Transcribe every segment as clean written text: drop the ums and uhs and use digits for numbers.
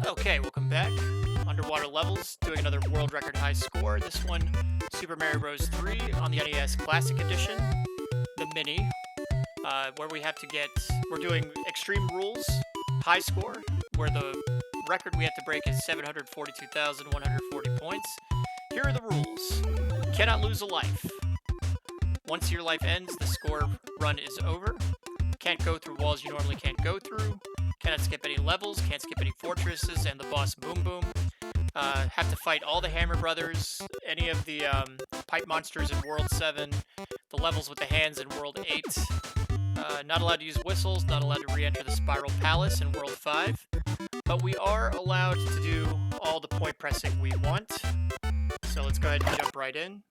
Okay, welcome back. Underwater levels, doing another world record high score. This one, Super Mario Bros. 3 on the NES Classic Edition, the Mini, where we have to get, we're doing Extreme Rules, high score, where the record we have to break is 742,140 points. Here are the rules. Cannot lose a life. Once your life ends, the score run is over. Can't go through walls you normally can't go through. Cannot skip any levels, can't skip any fortresses, and the boss Boom Boom. Have to fight all the Hammer Brothers, any of the pipe monsters in World 7, the levels with the hands in World 8. Not allowed to use whistles, not allowed to re-enter the Spiral Palace in World 5. But we are allowed to do all the point pressing we want. So let's go ahead and jump right in.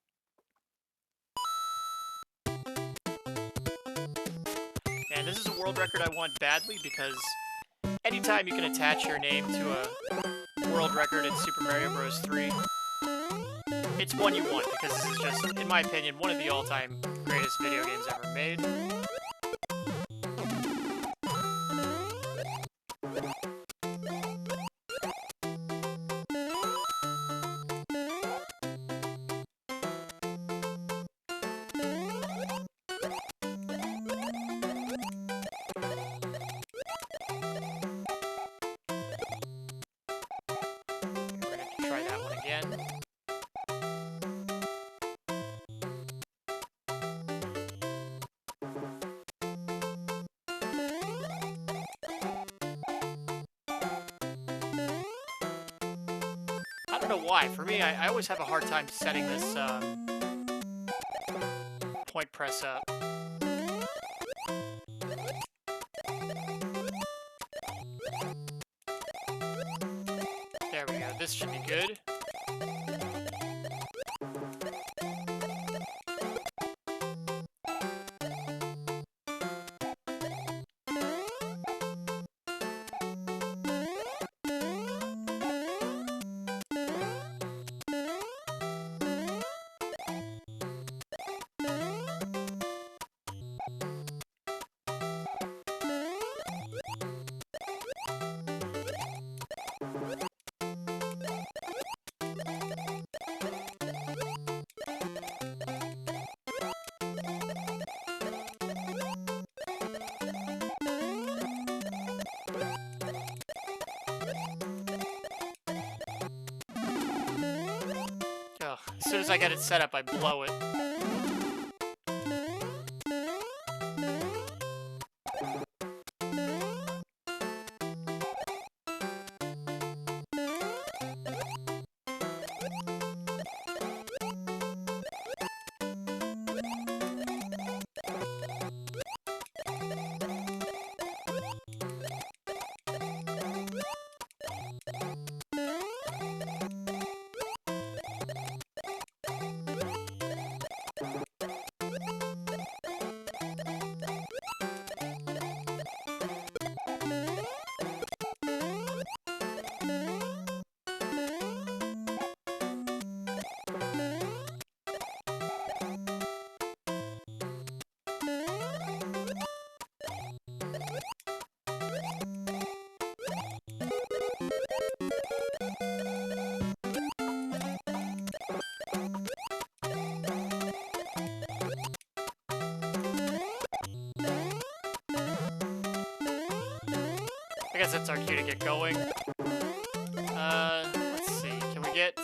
And this is a world record I want badly because anytime you can attach your name to a world record in Super Mario Bros. 3, it's one you want because this is just, in my opinion, one of the all-time greatest video games ever made. Try that one again. I don't know why. For me, I always have a hard time setting this point press up. There we go. This should be good. As soon as I get it set up, I blow it. I guess that's our cue to get going. Let's see. Can we get...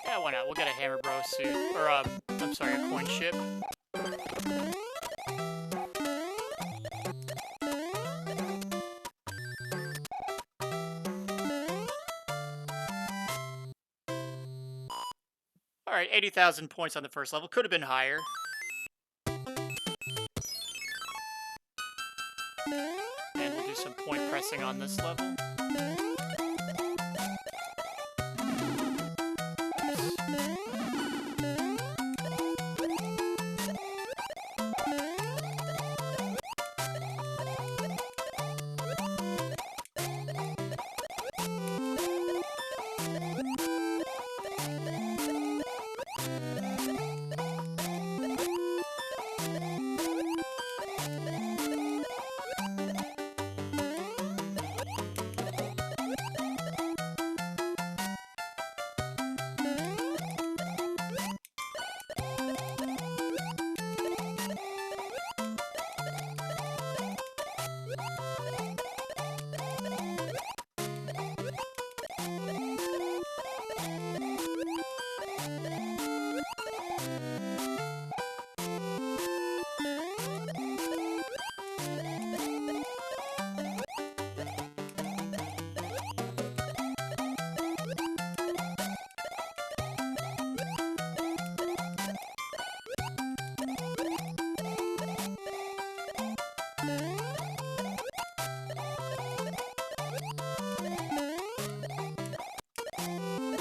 Yeah, why not? We'll get a Hammer Bros suit. Or, I'm sorry, a coin ship. Alright, 80,000 points on the first level. Could have been higher. And we'll do some point pressing on this level.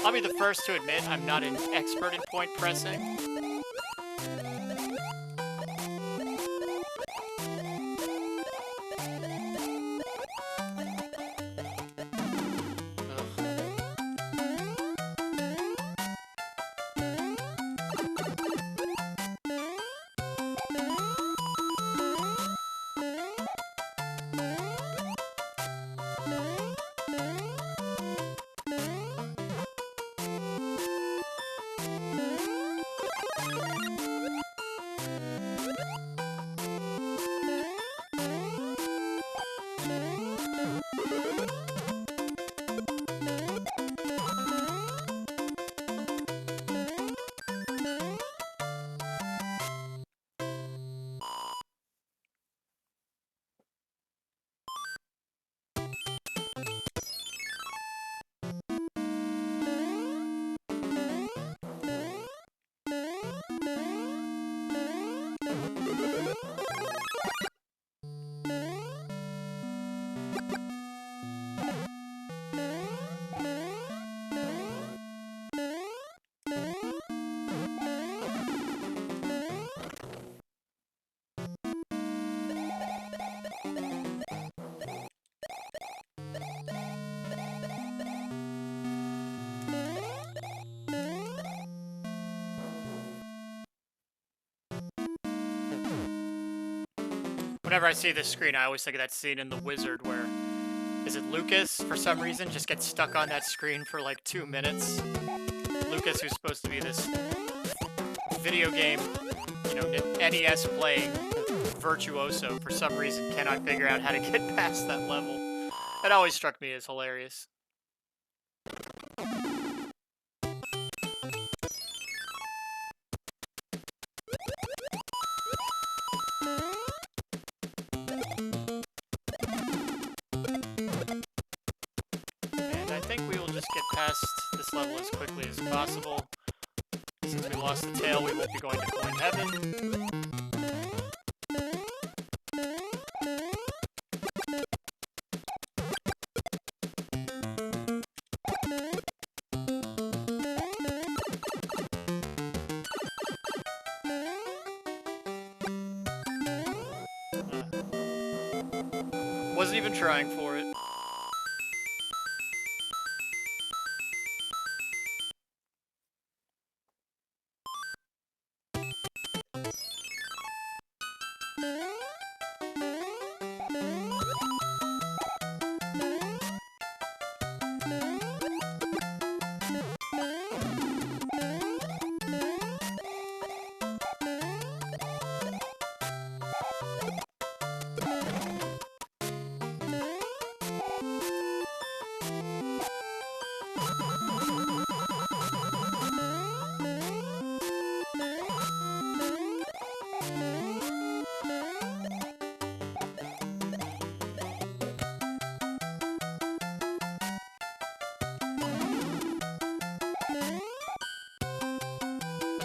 I'll be the first to admit I'm not an expert in point pressing. Whenever I see this screen, I always think of that scene in The Wizard where, is it Lucas, for some reason, just gets stuck on that screen for like 2 minutes. Lucas, who's supposed to be this video game, NES playing virtuoso, for some reason cannot figure out how to get past that level. That always struck me as hilarious. Get past this level as quickly as possible. Since we lost the tail, we won't be going to Coin Heaven. Wasn't even trying for it.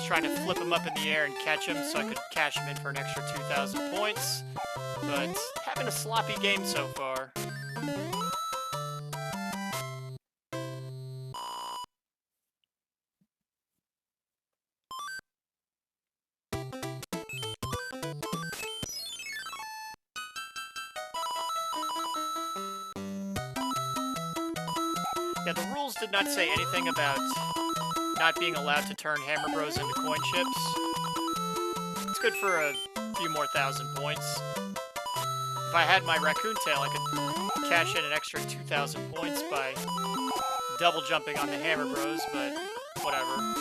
Trying to flip him up in the air and catch him so I could cash him in for an extra 2,000 points, but having a sloppy game so far. Yeah, the rules did not say anything about not being allowed to turn Hammer Bros into coin chips. It's good for a few more 1,000 points. If I had my raccoon tail, I could cash in an extra 2,000 points by double jumping on the Hammer Bros, but whatever.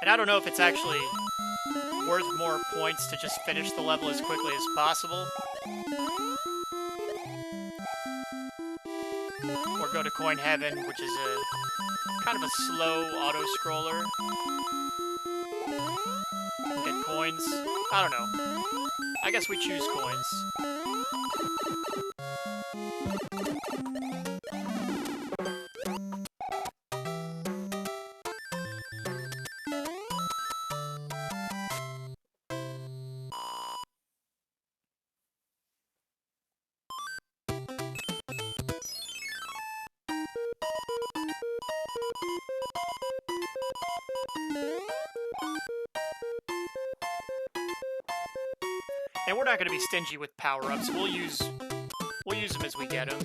And I don't know if it's actually worth more points to just finish the level as quickly as possible, or go to Coin Heaven, which is a kind of a slow auto-scroller. Get coins. I don't know. I guess we choose coins. And we're not going to be stingy with power-ups. We'll use them as we get them.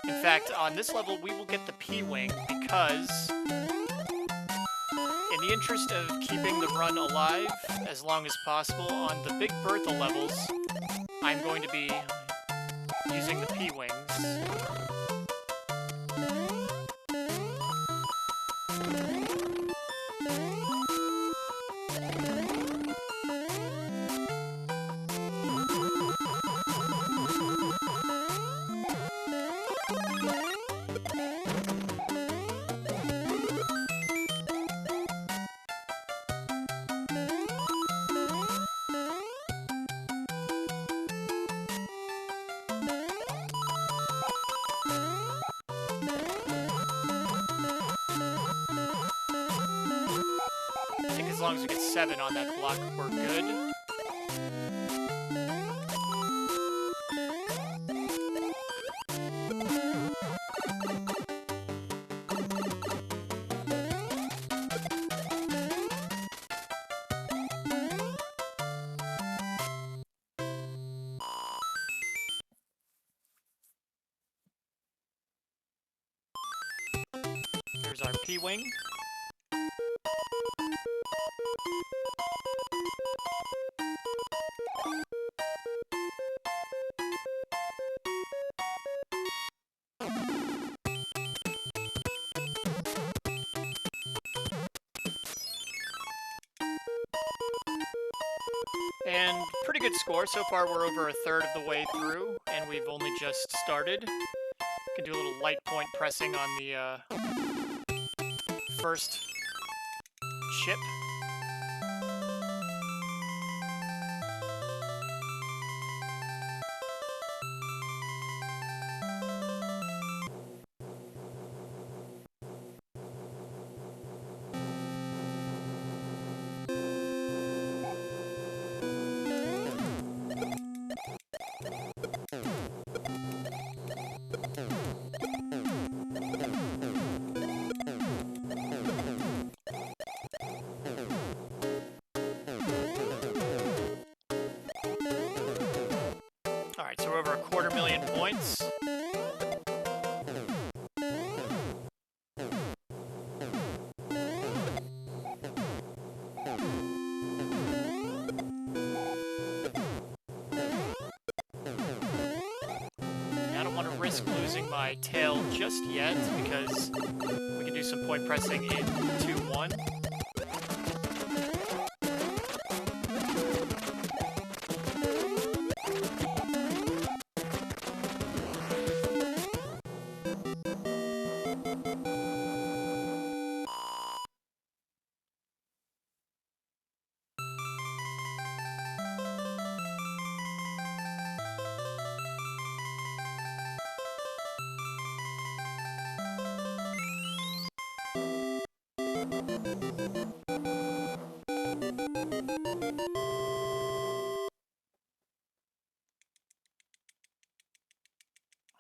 In fact, on this level, we will get the P-Wing because, in the interest of keeping the run alive as long as possible, on the Big Bertha levels, I'm going to be using the P-Wings. As long as we get 7 on that block, we're good. Here's our P-Wing. And pretty good score. So far we're over a third of the way through, and we've only just started. Can do a little light point pressing on the first ship. Alright, so we're over 250,000 points. I don't want to risk losing my tail just yet, because we can do some point pressing in 2-1.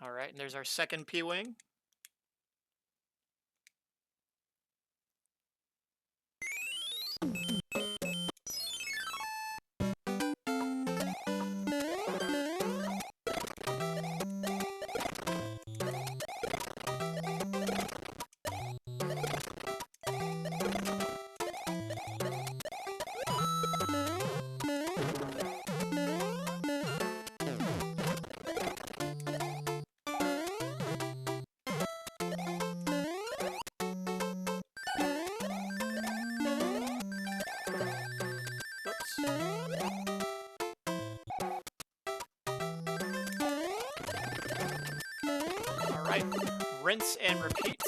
Alright, and there's our second P-Wing. Alright, rinse and repeat.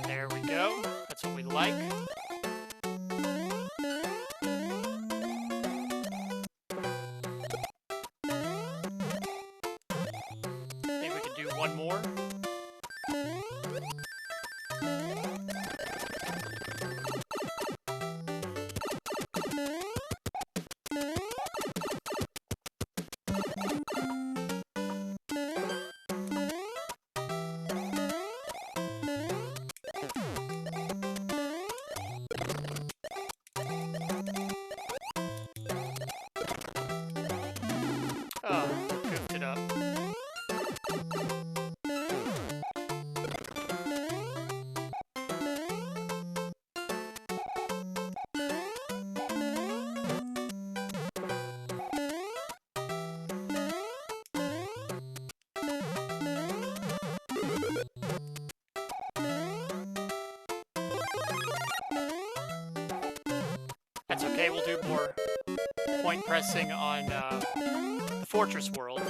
There we go. That's what we like. Maybe we can do one more. Oh, goofed it up. That's okay, we'll do more point pressing on the Fortress World.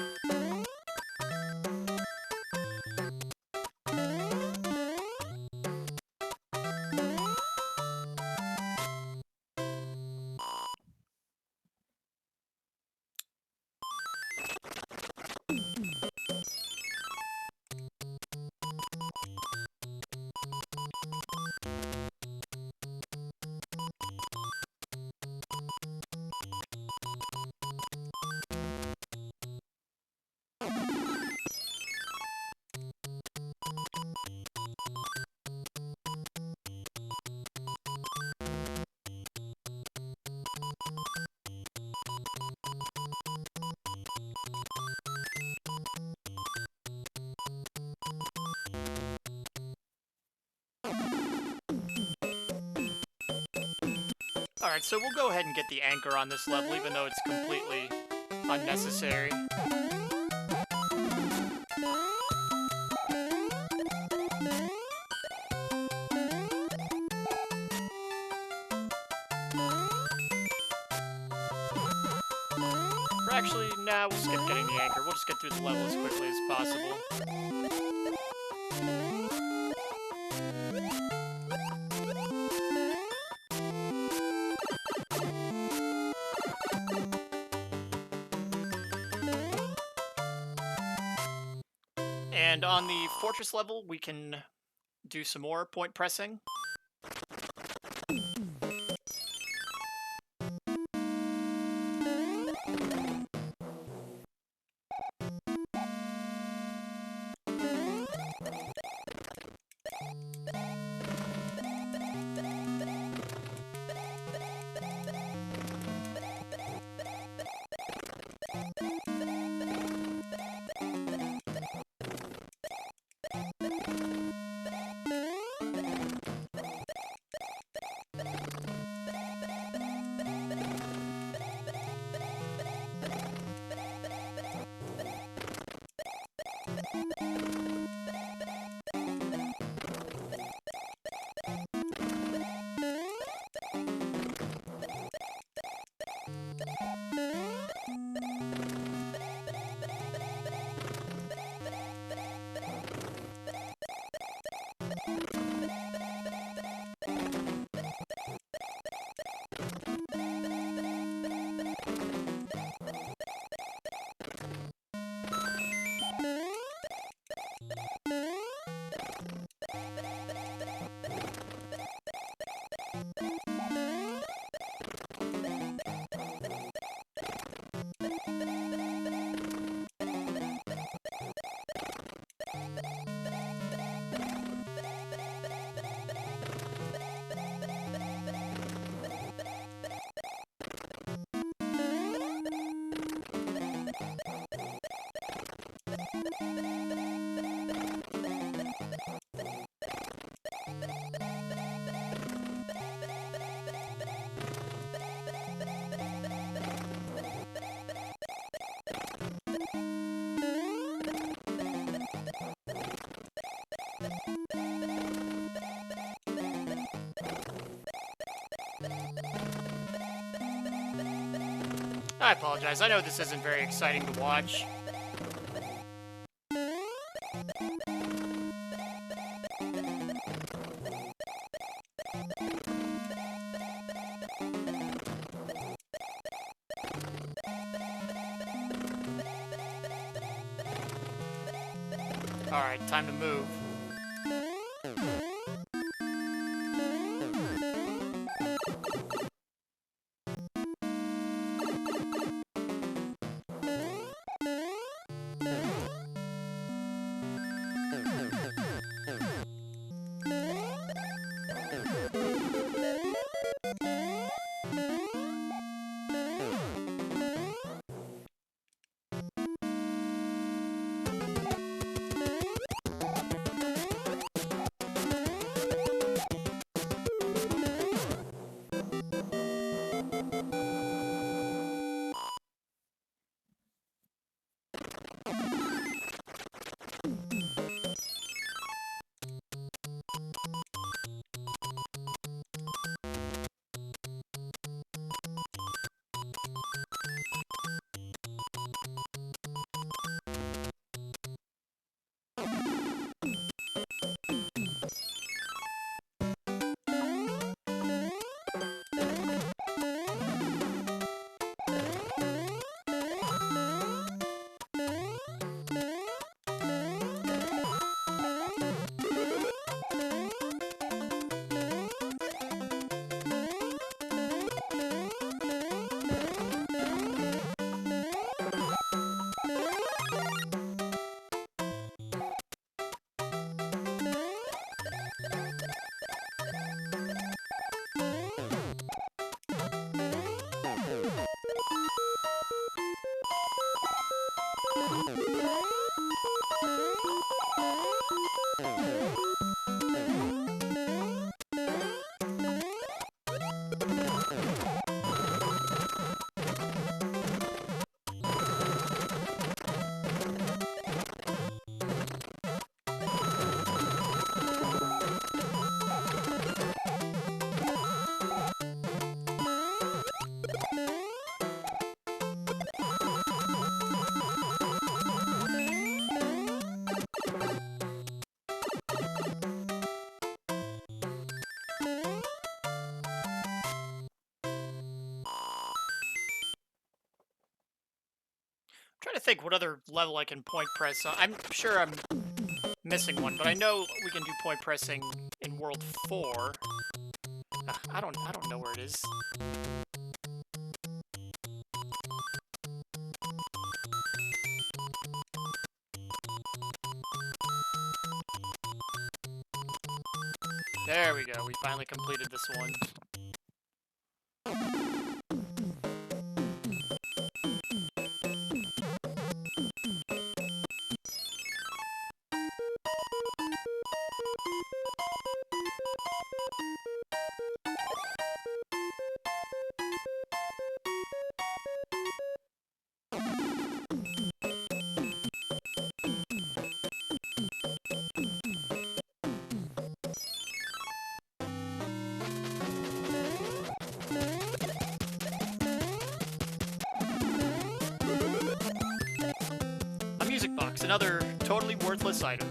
Alright, so we'll go ahead and get the anchor on this level, even though it's completely unnecessary. Or actually, nah, we'll skip getting the anchor. We'll just get through the level as quickly as possible. And on the fortress level, we can do some more point pressing. I apologize. I know this isn't very exciting to watch. Alright, time to move. Trying to think what other level I can point press on. I'm sure I'm missing one, but I know we can do point pressing in World 4. I don't know where it is. There we go. We finally completed this one. Music box, another totally worthless item.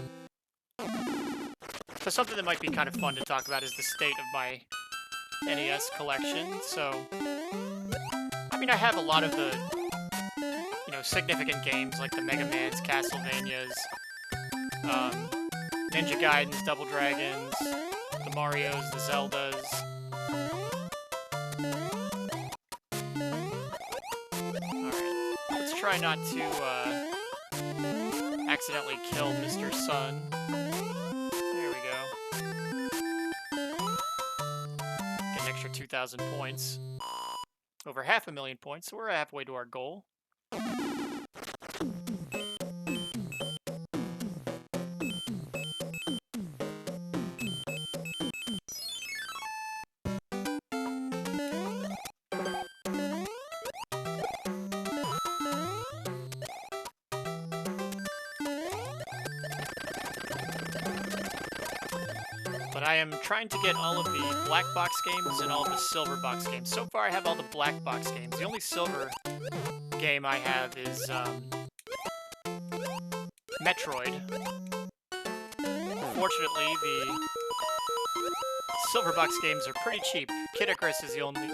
So something that might be kind of fun to talk about is the state of my NES collection. So, I mean, I have a lot of the, significant games like the Mega Mans, Castlevanias, Ninja Gaidens, Double Dragons, the Marios, the Zeldas. Alright, let's try not to, accidentally kill Mr. Sun. There we go. Get an extra 2,000 points. Over 500,000 points, so we're halfway to our goal. But I am trying to get all of the black box games and all of the silver box games. So far, I have all the black box games. The only silver game I have is Metroid. Fortunately, the silver box games are pretty cheap. Kid Icarus is the only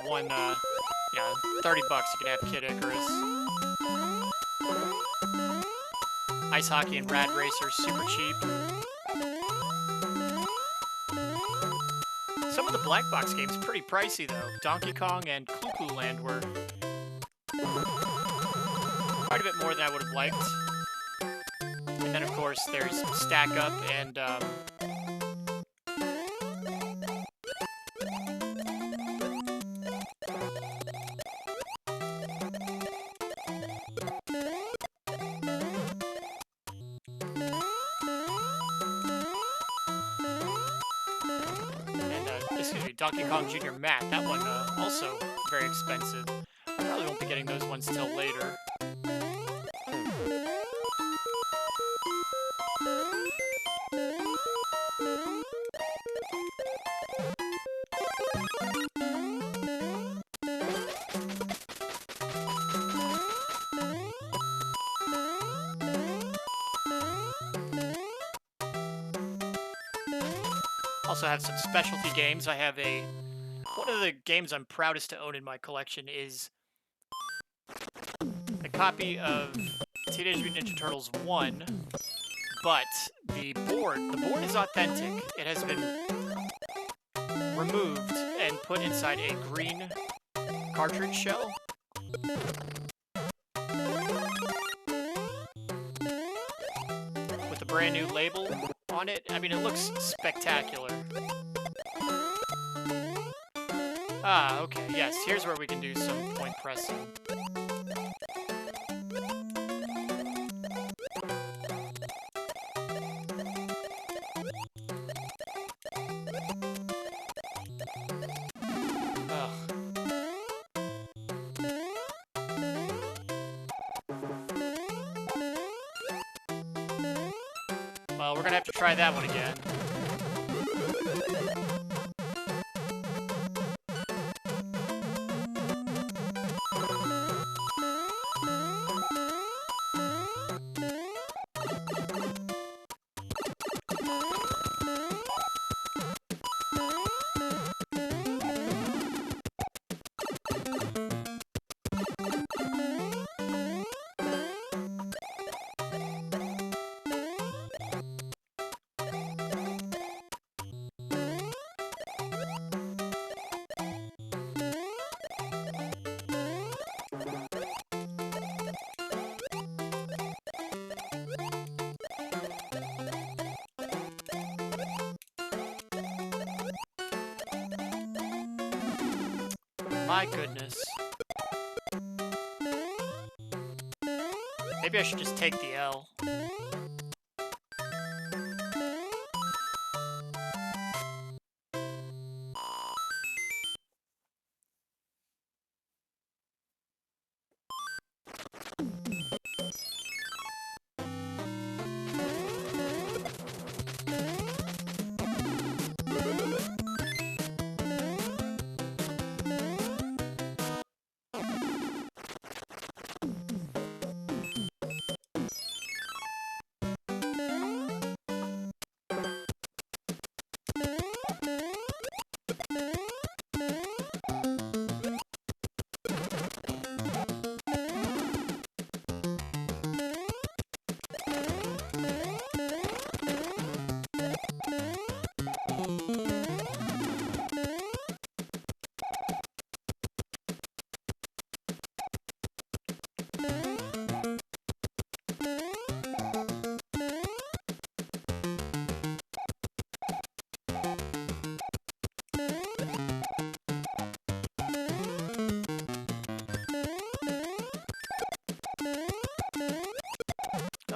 one, yeah, $30 you can have Kid Icarus. Ice Hockey and Rad Racer, super cheap. Some of the black box games pretty pricey though. Donkey Kong and Cuckoo Land were quite a bit more than I would have liked. And then of course there's Stack Up and Donkey Kong Jr. Matt. That one also very expensive. I probably won't be getting those ones till later. Also have some specialty games. I have one of the games I'm proudest to own in my collection is a copy of Teenage Mutant Ninja Turtles 1, but the board is authentic. It has been removed and put inside a green cartridge shell. With a brand new label on it. I mean, it looks spectacular. Ah, okay, yes, here's where we can do some point pressing. Ugh. Well, we're gonna have to try that one again. My goodness. Maybe I should just take the L.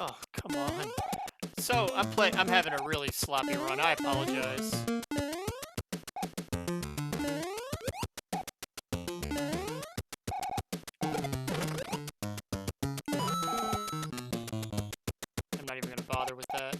Oh, come on. So, I'm having a really sloppy run. I apologize. I'm not even gonna bother with that.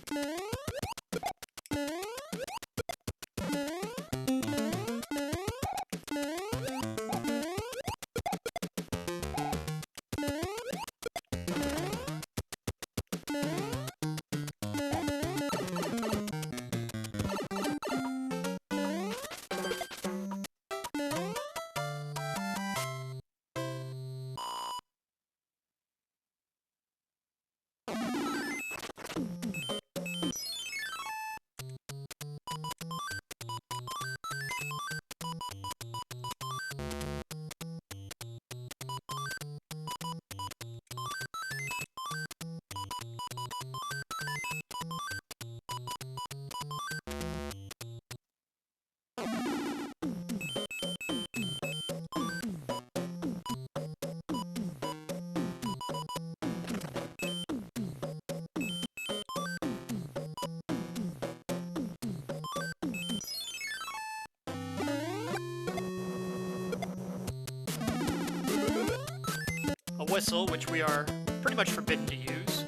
whistle, which we are pretty much forbidden to use.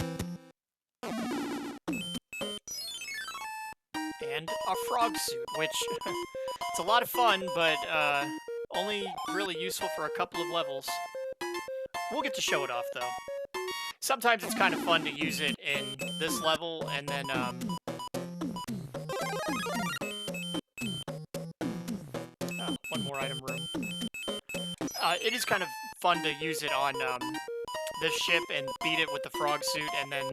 And a frog suit, which it's a lot of fun, but only really useful for a couple of levels. We'll get to show it off, though. Sometimes it's kind of fun to use it in this level, and then, oh, one more item room. It is kind of fun to use it on, this ship and beat it with the frog suit, and then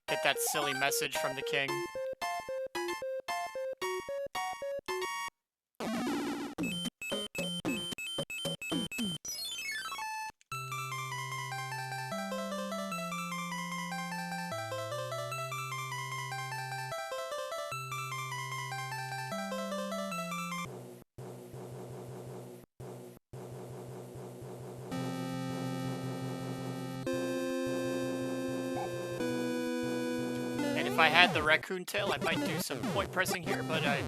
get that silly message from the king. If I had the raccoon tail, I might do some point pressing here, but I'm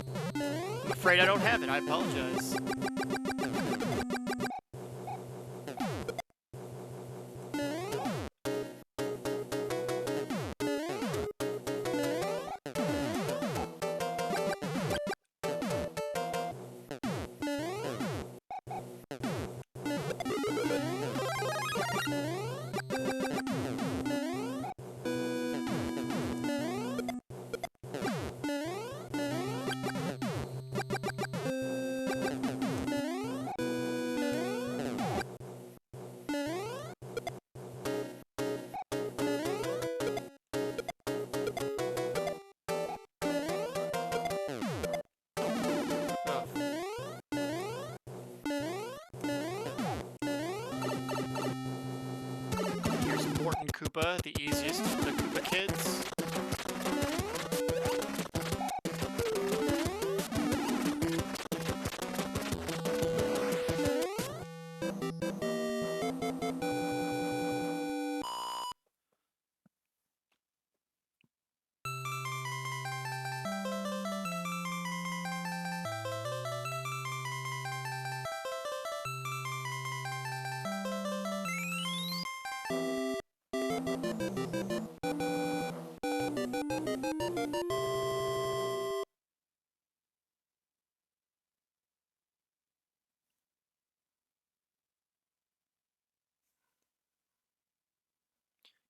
afraid I don't have it. I apologize. Koopa, the easiest of the Koopa kids.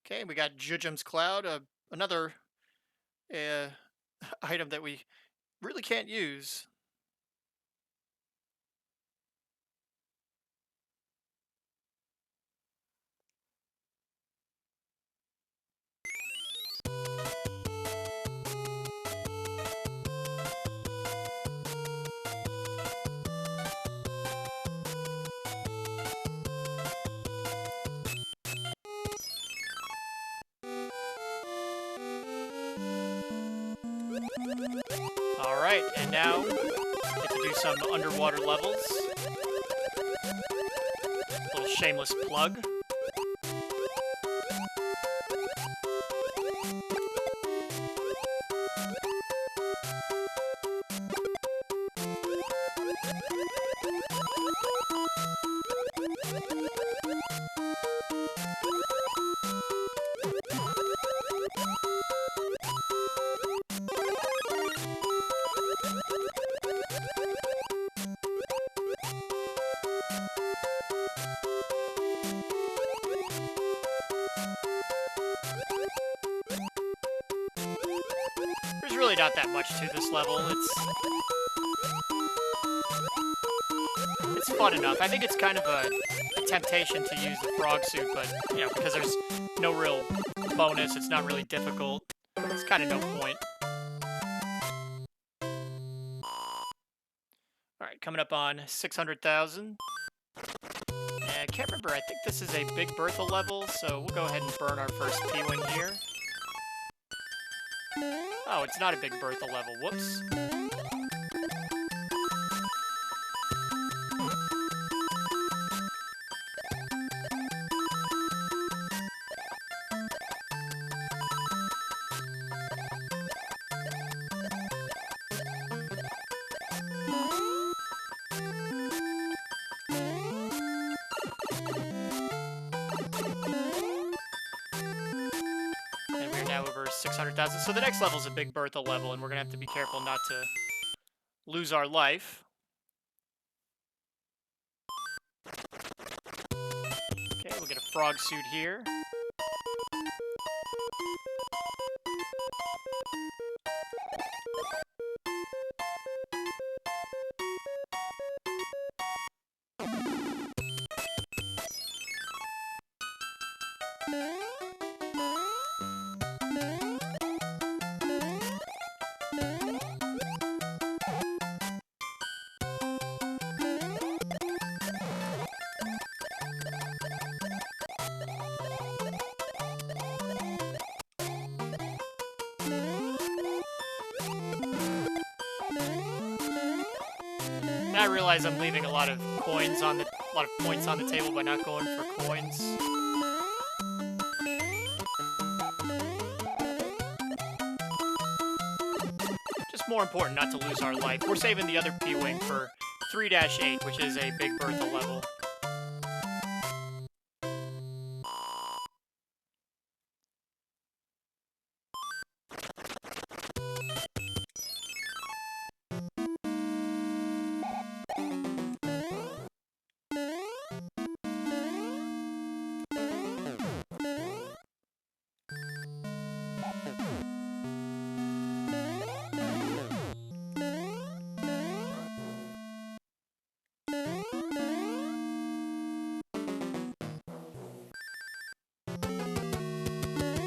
Okay, we got Jujum's Cloud, another item that we really can't use. Alright, and now get to do some underwater levels. Little shameless plug. Really not that much to this level. It's fun enough. I think it's kind of a temptation to use the frog suit, but you know, because there's no real bonus, it's not really difficult. It's kind of no point. Alright, coming up on 600,000. I can't remember, I think this is a Big Bertha level, so we'll go ahead and burn our first P-Wing here. Oh, it's not a Big Bertha level. Whoops. 600,000. So the next level is a Big Bertha level, and we're going to have to be careful not to lose our life. Okay, we'll get a frog suit here. I realize I'm leaving a lot of points on the table by not going for coins. Just more important not to lose our life. We're saving the other P-Wing for 3-8, which is a Big Bertha level.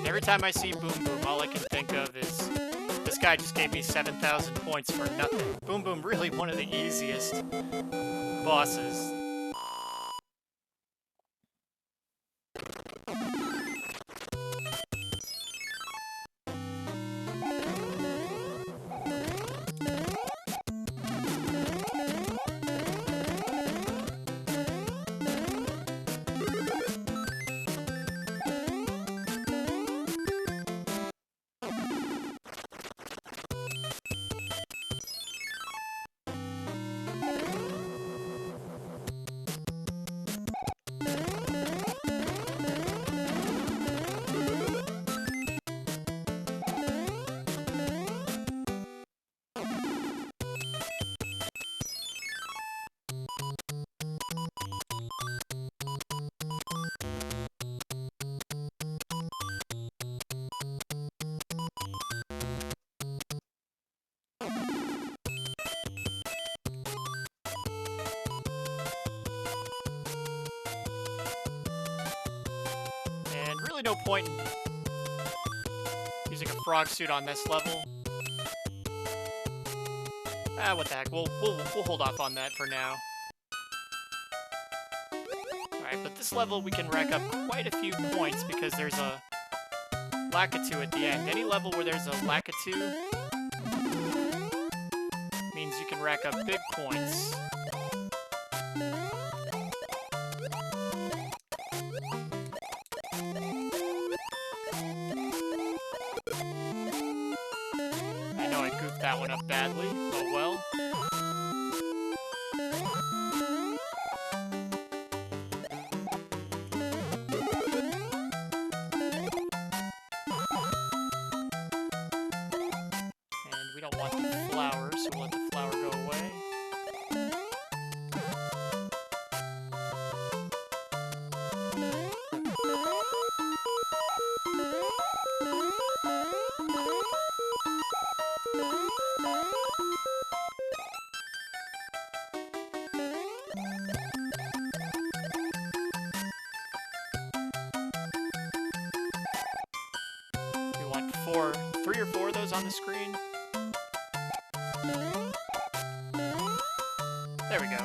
Every time I see Boom Boom, all I can think of is, this guy just gave me 7,000 points for nothing. Boom Boom, really one of the easiest bosses. Really no point in using a frog suit on this level. What the heck, we'll hold off on that for now. Alright, but this level we can rack up quite a few points because there's a Lakitu at the end. Any level where there's a Lakitu means you can rack up big points. That one up badly. Oh well. And we don't want the flower, so we'll let the flower go away. Three or four of those on the screen. There we go.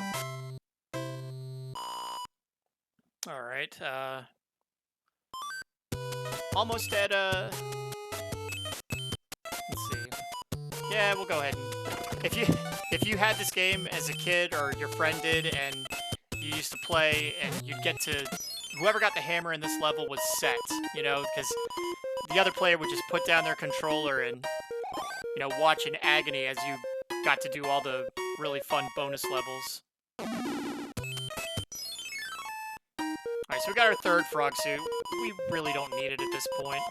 Alright, almost at, let's see. Yeah, we'll go ahead and... If you had this game as a kid, or your friend did, and you used to play, and you'd get to... Whoever got the hammer in this level was set, you know, because the other player would just put down their controller and, you know, watch in agony as you got to do all the really fun bonus levels. Alright, so we got our third frog suit. We really don't need it at this point.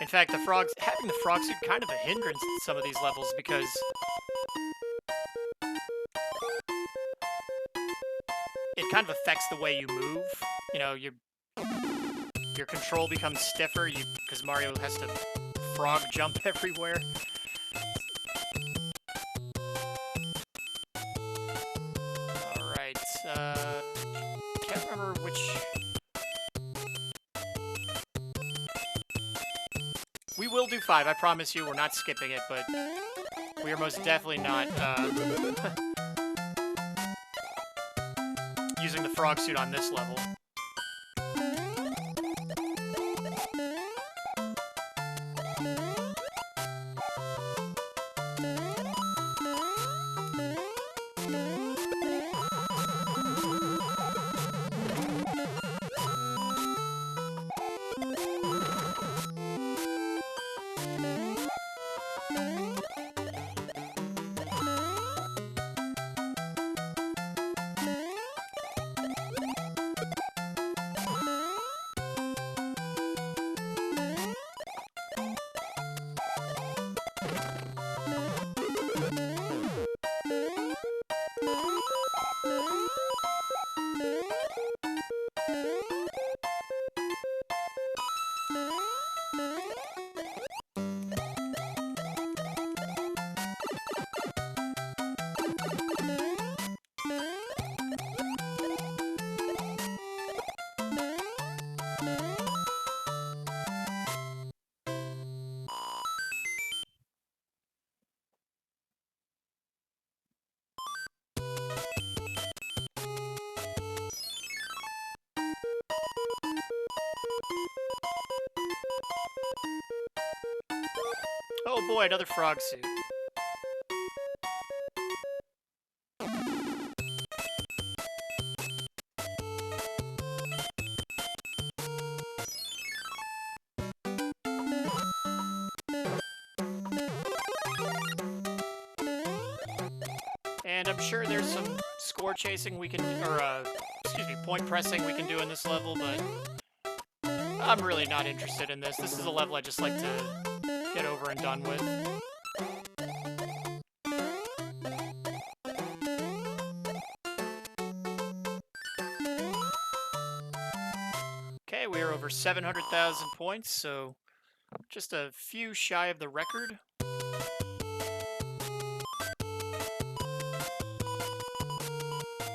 In fact, having the frog suit kind of a hindrance in some of these levels because it kind of affects the way you move. You know, your control becomes stiffer because Mario has to frog jump everywhere. All right, can't remember which. We will do 5. I promise you, we're not skipping it, but we are most definitely not using the frog suit on this level. Oh boy, another frog suit. And I'm sure there's some score chasing we can, or excuse me, point pressing we can do in this level, but I'm really not interested in this. This is a level I just like to get over and done with. Okay, we are over 700,000 points, so just a few shy of the record.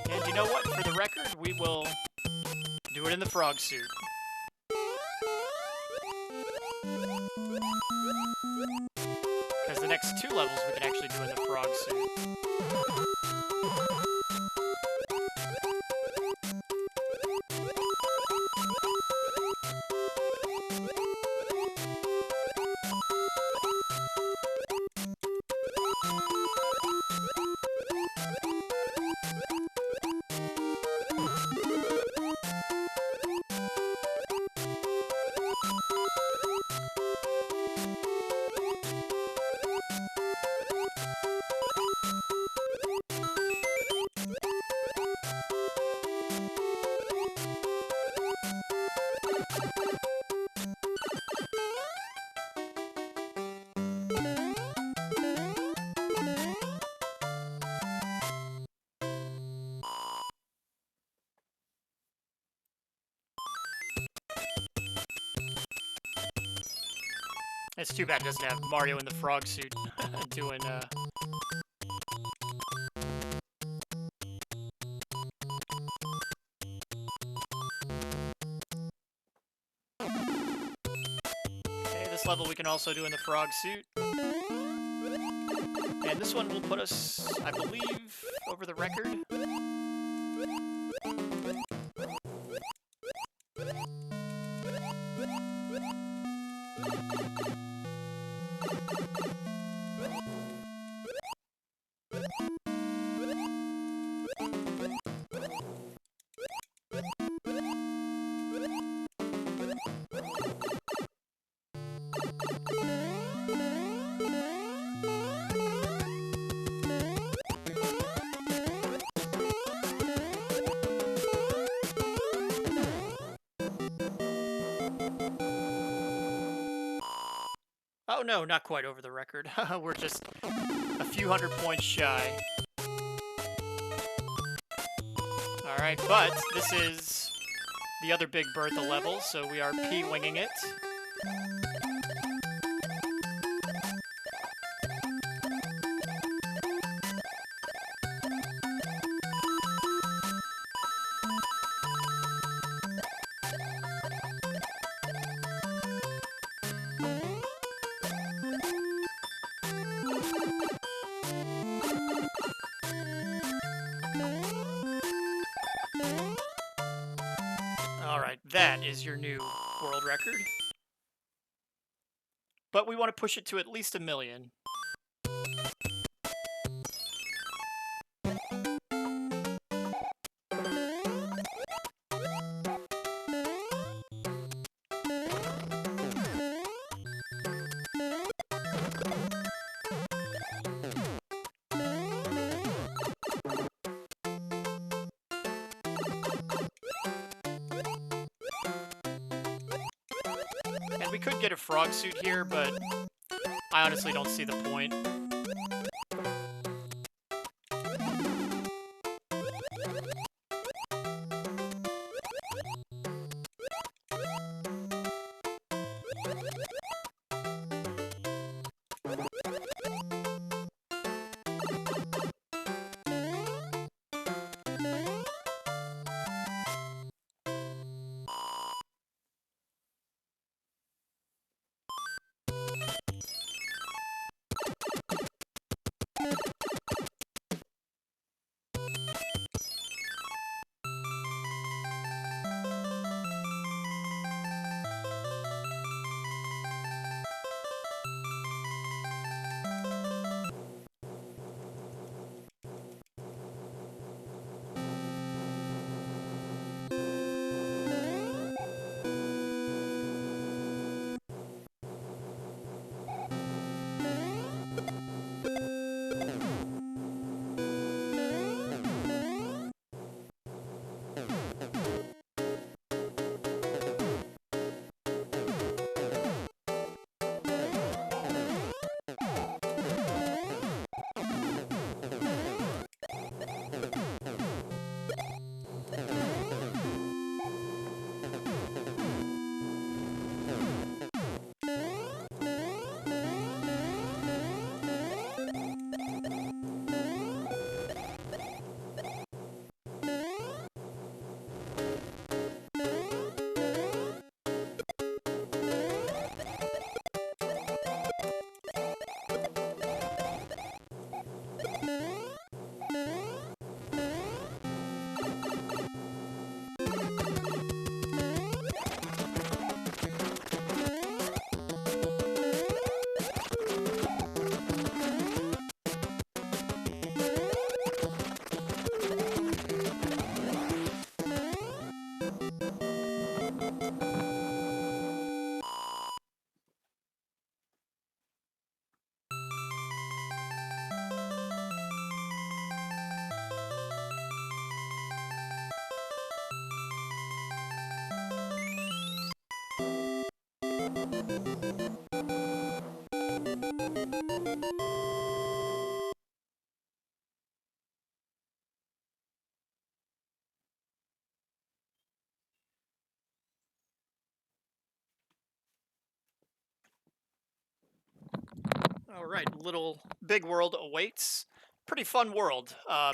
And you know what? For the record, we will do it in the frog suit. Because the next 2 levels we can actually do in the frog suit. It's too bad it doesn't have Mario in the frog suit doing, Okay, this level we can also do in the frog suit. And this one will put us, I believe, over the record. no, not quite over the record. We're just a few hundred points shy. Alright, but this is the other Big Bertha level, so we are P-winging it. Alright, that is your new world record. But we want to push it to at least 1,000,000. And we could get a frog suit here, but I honestly don't see the point. All right, little big world awaits. Pretty fun world. I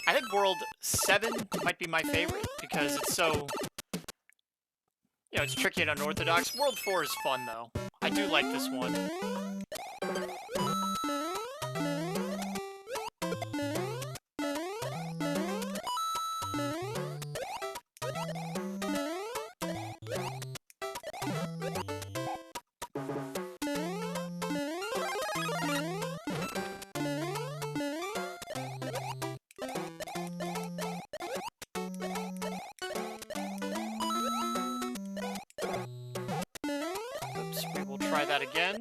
think World 7 might be my favorite because it's so, it's tricky and unorthodox. World 4 is fun, though. I do like this one. Oops, we will try that again.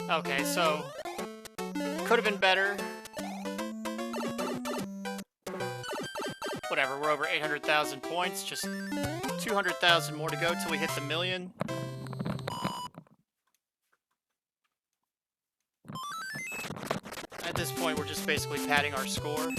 Okay, so could have been better. Whatever, we're over 800,000 points. Just 200,000 more to go till we hit the million. At this point, we're just basically padding our score.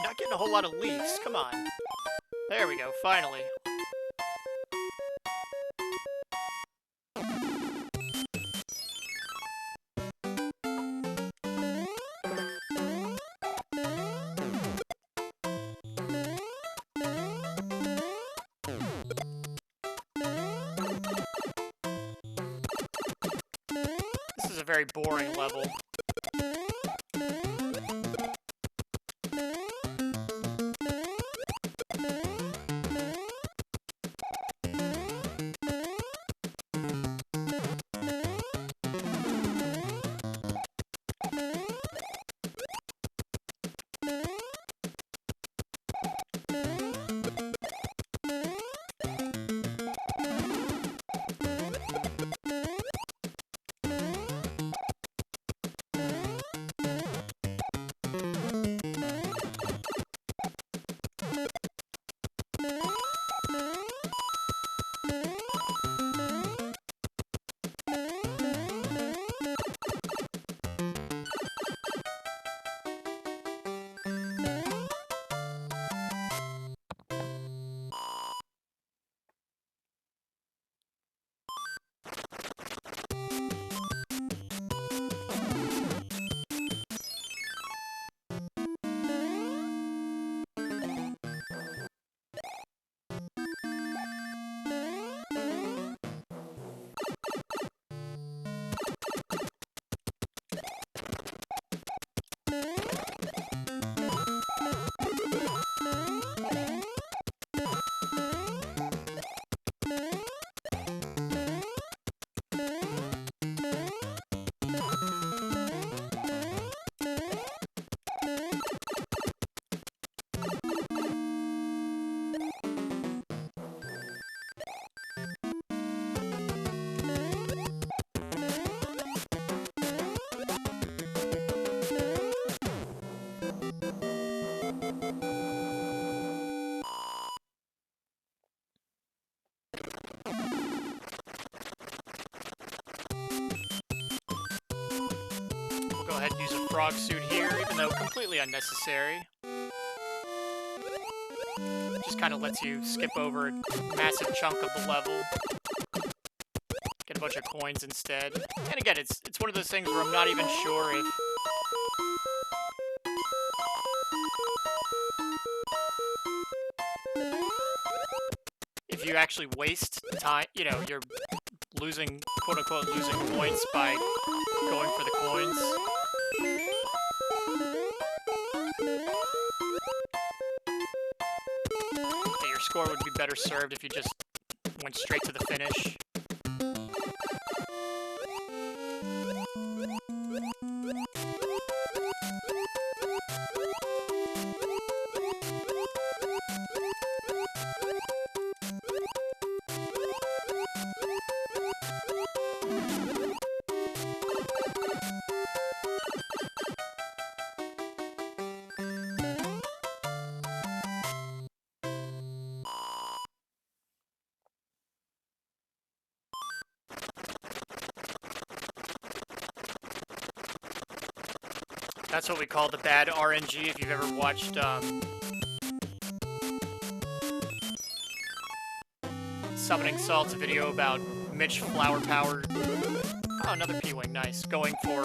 Not getting a whole lot of leaves. Come on. There we go, finally. This is a very boring level. Go ahead and use a frog suit here, even though completely unnecessary. Just kind of lets you skip over a massive chunk of the level. Get a bunch of coins instead. And again, it's one of those things where I'm not even sure if you actually waste time, you know, you're losing, quote-unquote, losing points by going for the coins. Okay, your score would be better served if you just went straight to the finish. That's what we call the bad RNG. If you've ever watched Summoning Salt's video about Mitch Flower Power. Oh, another P-Wing, nice. Going for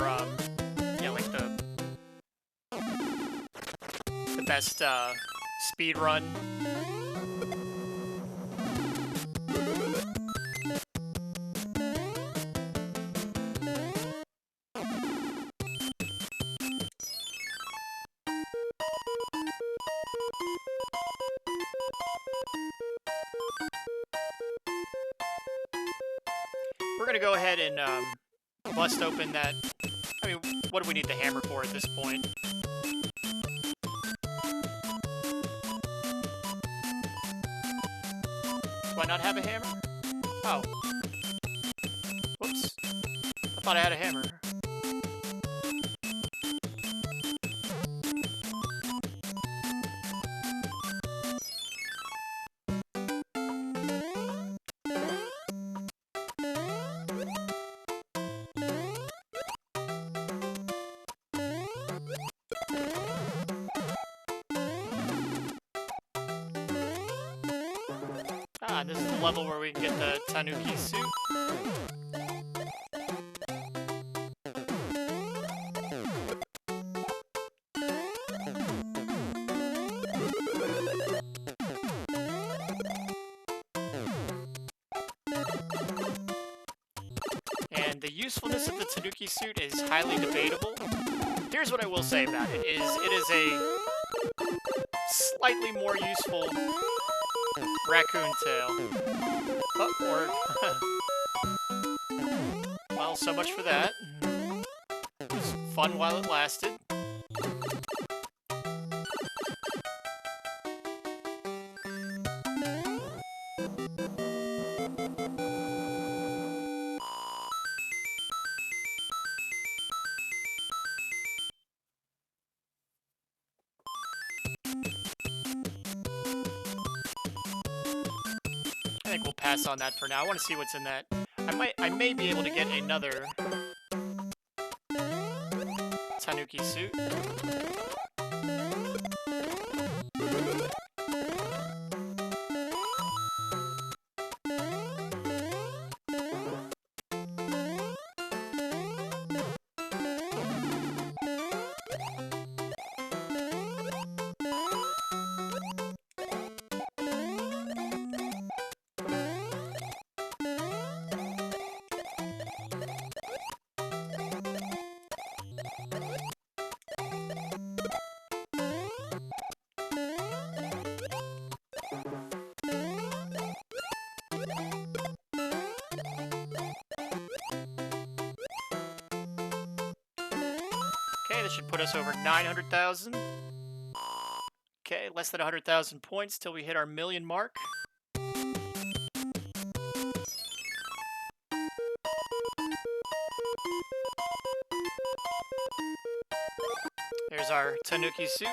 yeah, like the best speed run. We're gonna go ahead and bust open that. I mean, what do we need the hammer for at this point? Do I not have a hammer? Oh. Whoops. I thought I had a hammer. Ah, this is the level where we can get the Tanuki suit. And the usefulness of the Tanuki suit is highly debatable. Here's what I will say about it, it is a slightly more useful raccoon tail. Oh, or... well, so much for that. It was fun while it lasted. I think we'll pass on that for now. I want to see what's in that. I may be able to get another Tanuki suit. Okay, this should put us over 900,000. Okay, less than 100,000 points till we hit our million mark. There's our Tanuki suit.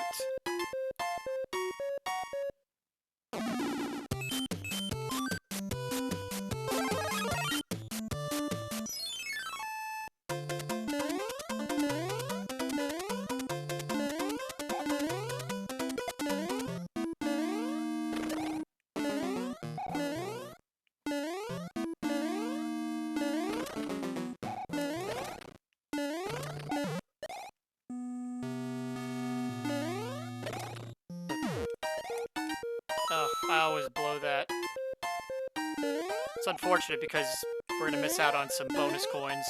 Oh, I always blow that. It's unfortunate because we're gonna miss out on some bonus coins.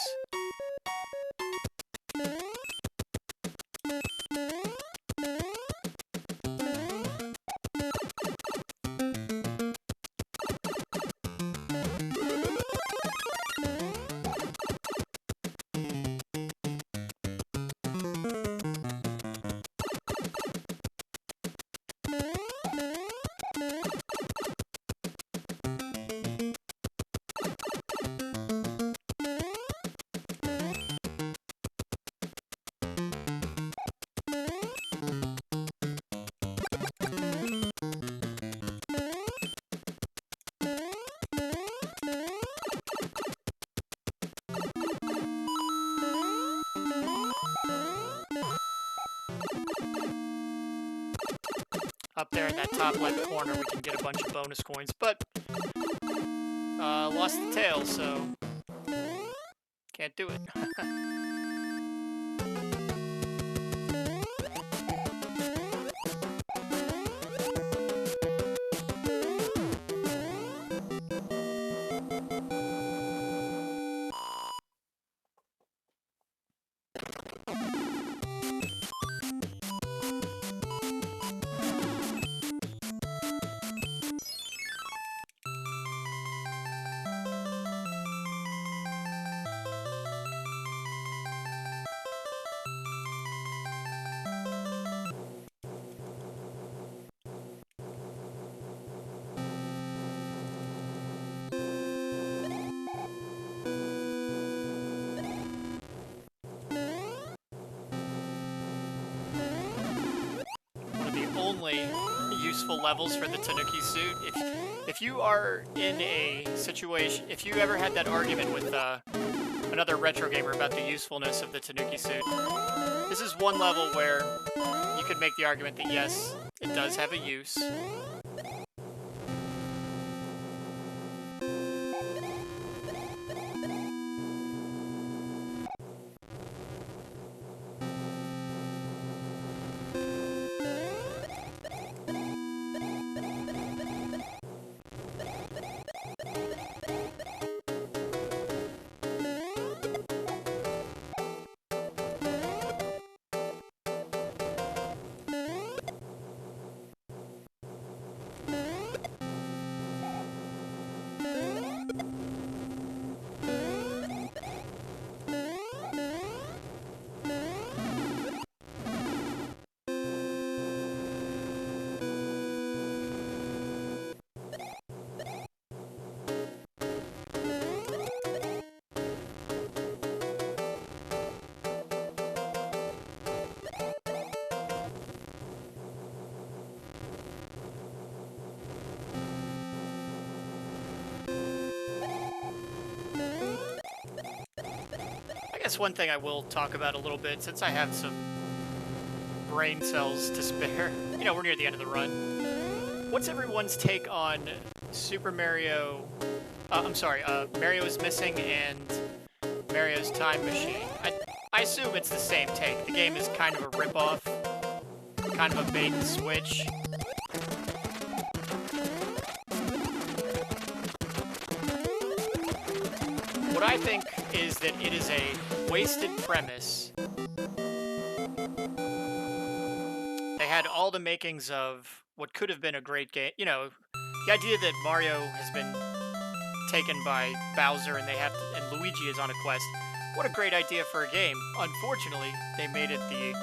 Up there in that top left corner, we can get a bunch of bonus coins, but lost the tail, so can't do it. Only useful levels for the Tanuki suit. If you are in a situation, if you ever had that argument with another retro gamer about the usefulness of the Tanuki suit, this is one level where you could make the argument that yes, it does have a use. I guess one thing I will talk about a little bit, since I have some brain cells to spare, you know, we're near the end of the run. What's everyone's take on Super Mario, Mario is Missing and Mario's Time Machine? I assume it's the same take. The game is kind of a ripoff, kind of a bait and switch. What I think is that it is a wasted premise. They had all the makings of what could have been a great game. You know, the idea that Mario has been taken by Bowser and and Luigi is on a quest. What a great idea for a game. Unfortunately, they made it the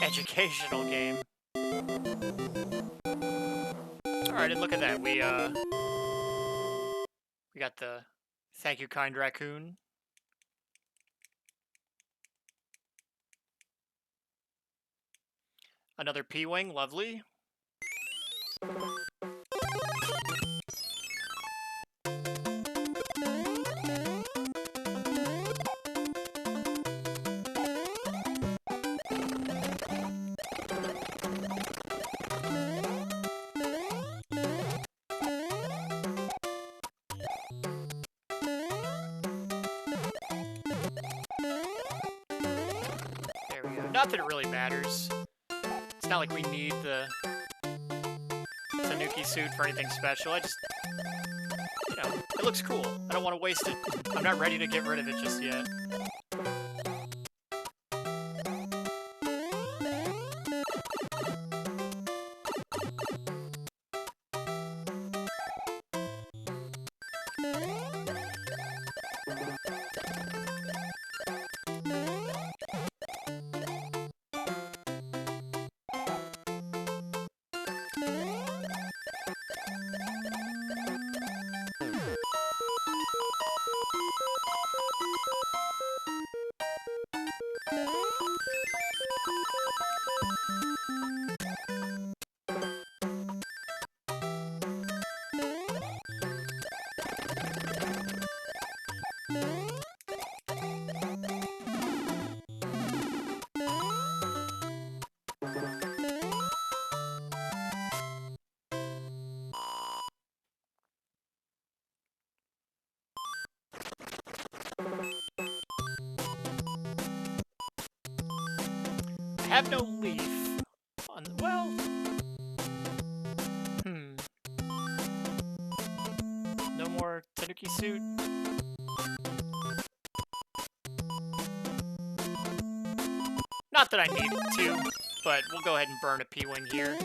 educational game. All right, and look at that. We got the Thank You, Kind Raccoon. Another P-Wing, lovely. There we go. Not that it really matters. It's not like we need the Tanuki suit for anything special. I just, you know, it looks cool. I don't want to waste it. I'm not ready to get rid of it just yet. have no leaf. Well... No more Tanuki suit. Not that I needed to, but we'll go ahead and burn a P-Wing here.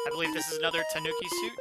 I believe this is another Tanuki suit.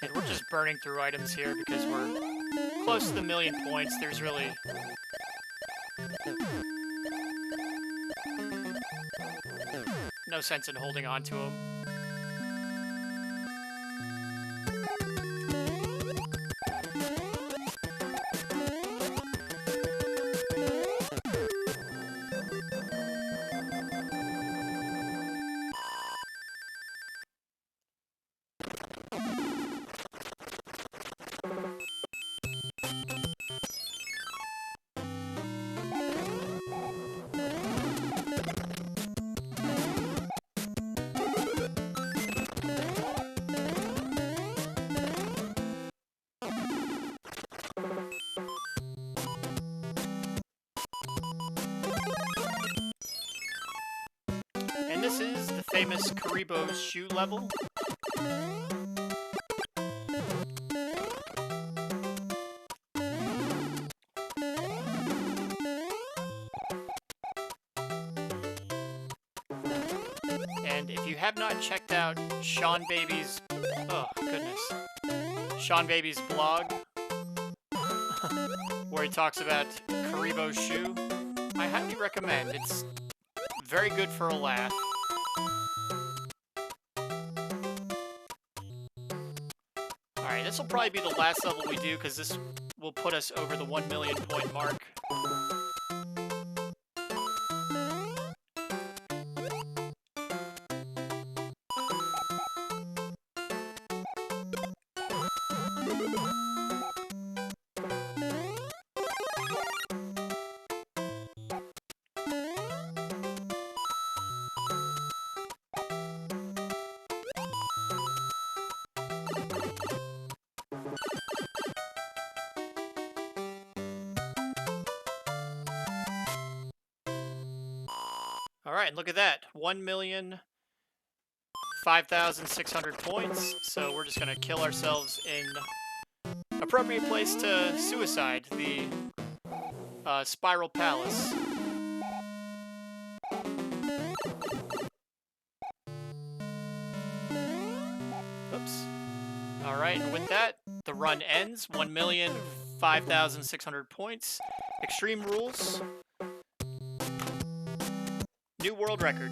And we're just burning through items here because we're close to the 1,000,000 points. There's really... no sense in holding on to them. And this is the famous Karibo's shoe level. And if you have not checked out Sean Baby's... oh, goodness. Sean Baby's blog, where he talks about Karibo's shoe, I highly recommend. It's very good for a laugh. Alright, this will probably be the last level we do, because this will put us over the 1,000,000 point mark. Alright, look at that. 1,005,600 points. So we're just gonna kill ourselves in appropriate place to suicide, the Spiral Palace. Oops. Alright, and with that, the run ends. 1,005,600 points. Extreme rules. New world record.